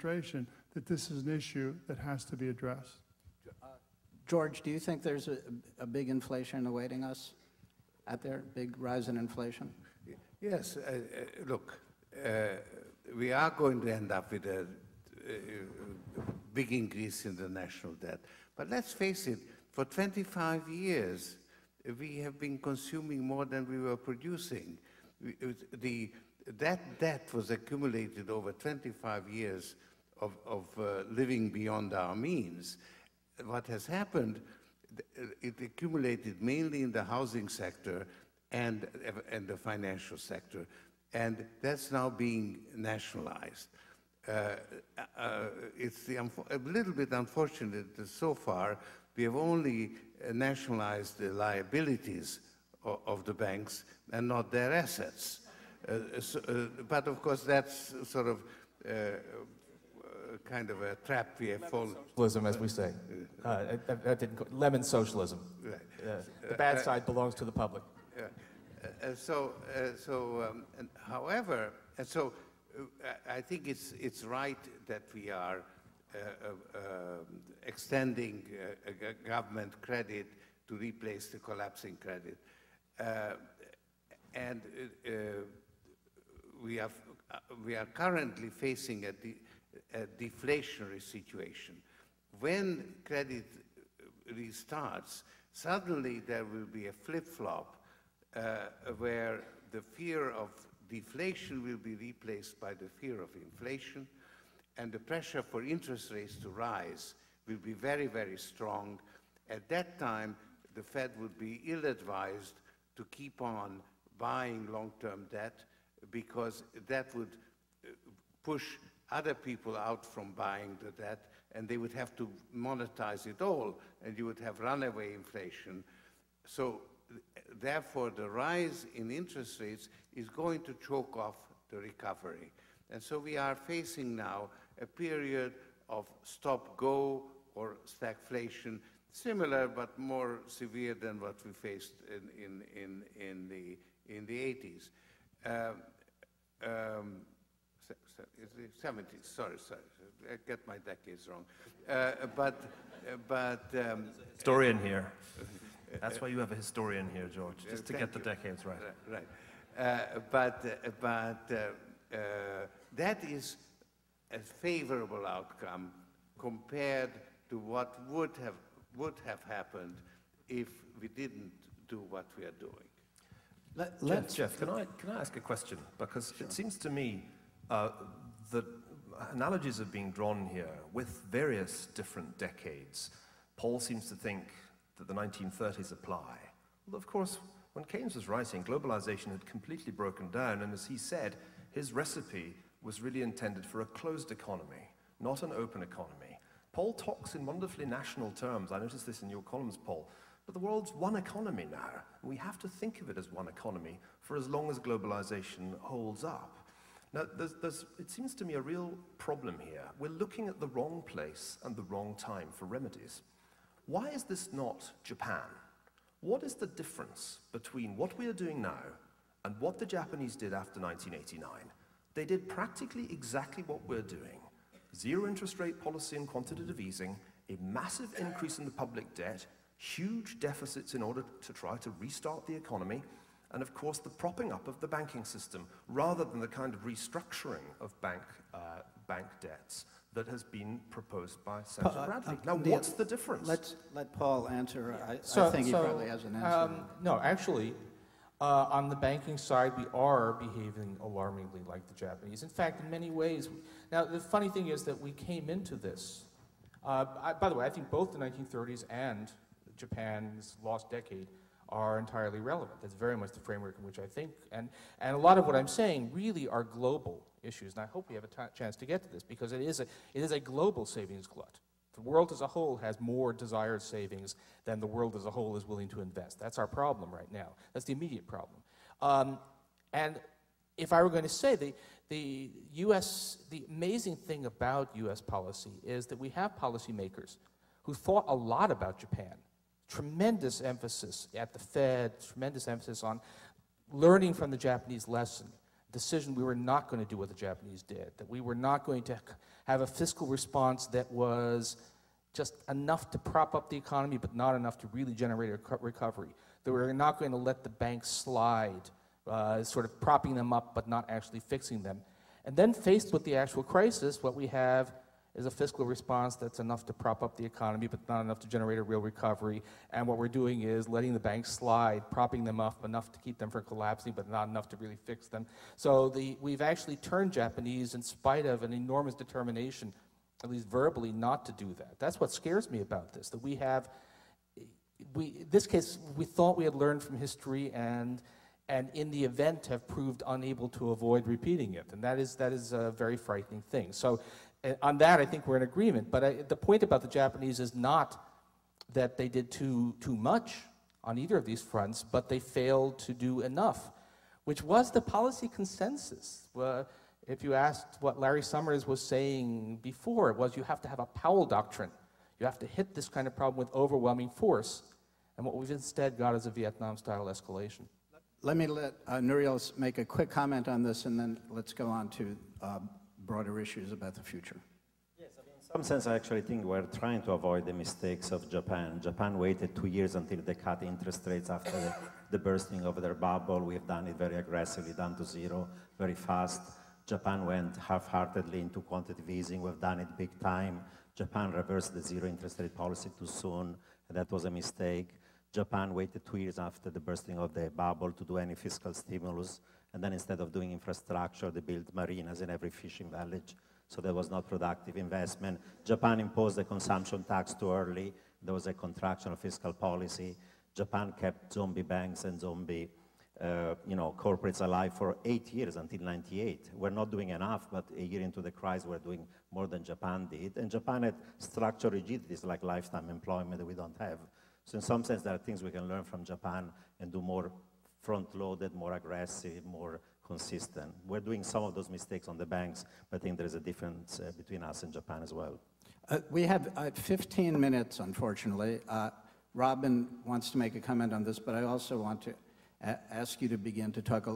administration that this is an issue that has to be addressed. George, do you think there's a big inflation awaiting us out there, big rise in inflation? Yes, look, we are going to end up with a big increase in the national debt. But let's face it, for 25 years, we have been consuming more than we were producing. That debt was accumulated over 25 years of living beyond our means. What has happened, it accumulated mainly in the housing sector and the financial sector, and that's now being nationalized. It's a little bit unfortunate that so far we have only nationalized the liabilities of the banks and not their assets. But of course that's sort of kind of a trap we have fallen. Socialism, as we say. That didn't go, lemon socialism. Right. The bad side belongs to the public. However, I think it's right that we are extending government credit to replace the collapsing credit. And we are currently facing a deflationary situation. When credit restarts, suddenly there will be a flip-flop where the fear of deflation will be replaced by the fear of inflation, and the pressure for interest rates to rise will be very, very strong. At that time, the Fed would be ill-advised to keep on buying long-term debt, because that would push other people out from buying the debt, and they would have to monetize it all, and you would have runaway inflation. So therefore, the rise in interest rates is going to choke off the recovery. And so we are facing now a period of stop-go or stagflation, similar but more severe than what we faced in the 80s. 70s, sorry, I get my decades wrong. Historian here. That's why you have a historian here, George, just to get the decades right. Right. That is a favorable outcome compared to what would have happened if we didn't do what we are doing. Jeff, can I ask a question? Because it seems to me that analogies are being drawn here with various different decades. Paul seems to think that the 1930s apply. Well, of course, when Keynes was writing, globalization had completely broken down, and as he said, his recipe was really intended for a closed economy, not an open economy. Paul talks in wonderfully national terms. I noticed this in your columns, Paul. But the world's one economy now, and we have to think of it as one economy for as long as globalization holds up. Now, it seems to me a real problem here. We're looking at the wrong place and the wrong time for remedies. Why is this not Japan? What is the difference between what we are doing now and what the Japanese did after 1989? They did practically exactly what we're doing. Zero interest rate policy and quantitative easing, a massive increase in the public debt, huge deficits in order to try to restart the economy, and of course the propping up of the banking system, rather than the kind of restructuring of bank debts that has been proposed by Senator Bradley. Now, what's the difference? Let Paul answer. I think he probably has an answer. No, actually, on the banking side, we are behaving alarmingly like the Japanese. In fact, in many ways. Now, the funny thing is that we came into this. By the way, I think both the 1930s and Japan's lost decade are entirely relevant. That's very much the framework in which I think, and a lot of what I'm saying really are global issues, and I hope we have a chance to get to this, because it is a global savings glut. The world as a whole has more desired savings than the world as a whole is willing to invest. That's our problem right now. That's the immediate problem. And if I were going to say the amazing thing about U.S. policy is that we have policymakers who thought a lot about Japan. Tremendous emphasis at the Fed, tremendous emphasis on learning from the Japanese lesson, decision we were not going to do what the Japanese did, that we were not going to have a fiscal response that was just enough to prop up the economy but not enough to really generate a recovery, that we were not going to let the banks slide, sort of propping them up but not actually fixing them. And then faced with the actual crisis, what we have is a fiscal response that's enough to prop up the economy but not enough to generate a real recovery. And what we're doing is letting the banks slide, propping them up enough to keep them from collapsing but not enough to really fix them. So we've actually turned Japanese, in spite of an enormous determination, at least verbally, not to do that. That's what scares me about this, that in this case, we thought we had learned from history and in the event have proved unable to avoid repeating it. And that is a very frightening thing. So on that, I think we're in agreement. But the point about the Japanese is not that they did too much on either of these fronts, but they failed to do enough, which was the policy consensus. If you asked what Larry Summers was saying before, it was you have to have a Powell doctrine. You have to hit this kind of problem with overwhelming force. And what we've instead got is a Vietnam-style escalation. Let me let Nouriel make a quick comment on this, and then let's go on to broader issues about the future. Yes, I mean, in some sense, I actually think we're trying to avoid the mistakes of Japan. Japan waited 2 years until they cut interest rates after the bursting of their bubble. We've done it very aggressively, down to zero, very fast. Japan went half-heartedly into quantitative easing. We've done it big time. Japan reversed the zero interest rate policy too soon, and that was a mistake. Japan waited 2 years after the bursting of the bubble to do any fiscal stimulus, and then instead of doing infrastructure, they built marinas in every fishing village, so that was not productive investment. Japan imposed a consumption tax too early. There was a contraction of fiscal policy. Japan kept zombie banks and zombie corporates alive for 8 years until '98. We're not doing enough, but a year into the crisis, we're doing more than Japan did. And Japan had structural rigidities like lifetime employment that we don't have. So in some sense, there are things we can learn from Japan and do more front-loaded, more aggressive, more consistent. We're doing some of those mistakes on the banks, but I think there's a difference between us and Japan as well. We have 15 minutes, unfortunately. Robin wants to make a comment on this, but I also want to ask you to begin to talk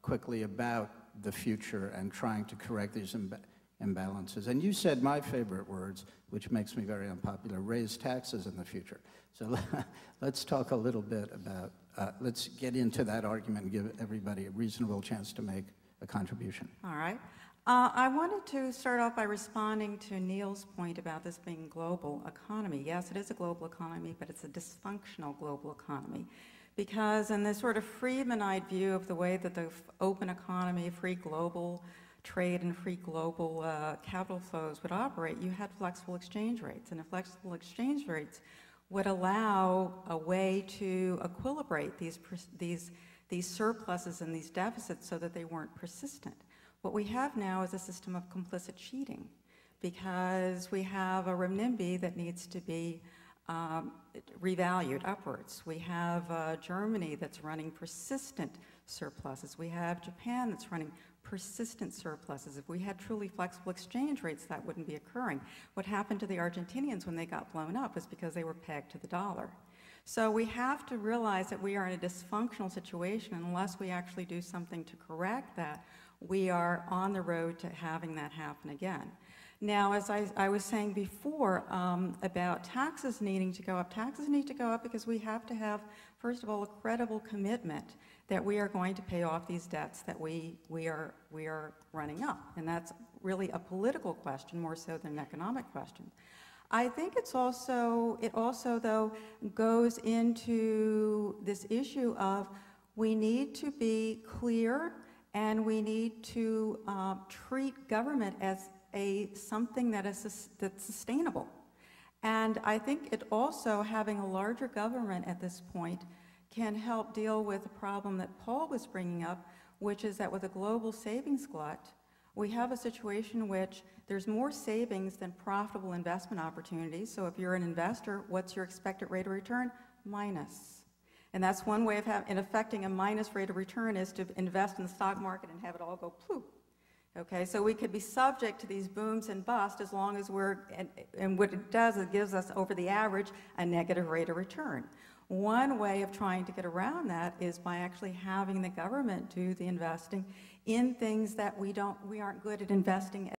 quickly about the future and trying to correct these imbalances. And you said my favorite words, which makes me very unpopular, raise taxes in the future. So let's talk a little bit about, let's get into that argument and give everybody a reasonable chance to make a contribution. All right. I wanted to start off by responding to Niall's point about this being a global economy. Yes, it is a global economy, but it's a dysfunctional global economy. Because in this sort of Friedmanite view of the way that the open economy, free global trade and free global capital flows would operate, you had flexible exchange rates. And flexible exchange rates would allow a way to equilibrate these surpluses and these deficits so that they weren't persistent. What we have now is a system of complicit cheating, because we have a renminbi that needs to be revalued upwards. We have Germany that's running persistent surpluses. We have Japan that's running persistent surpluses. If we had truly flexible exchange rates, that wouldn't be occurring. What happened to the Argentinians when they got blown up was because they were pegged to the dollar. So we have to realize that we are in a dysfunctional situation, and unless we actually do something to correct that, we are on the road to having that happen again. Now, as I was saying before about taxes needing to go up, taxes need to go up because we have to have, first of all, a credible commitment that we are going to pay off these debts that we are running up. And that's really a political question more so than an economic question. I think it also though goes into this issue of we need to be clear and we need to treat government as something that's sustainable. And I think it also, having a larger government at this point, can help deal with a problem that Paul was bringing up, which is that with a global savings glut, we have a situation in which there's more savings than profitable investment opportunities. So if you're an investor, what's your expected rate of return? Minus. And that's one way of affecting a minus rate of return is to invest in the stock market and have it all go ploop. Okay, so we could be subject to these booms and busts as long as and what it does, it gives us over the average a negative rate of return. One way of trying to get around that is by actually having the government do the investing in things that we aren't good at investing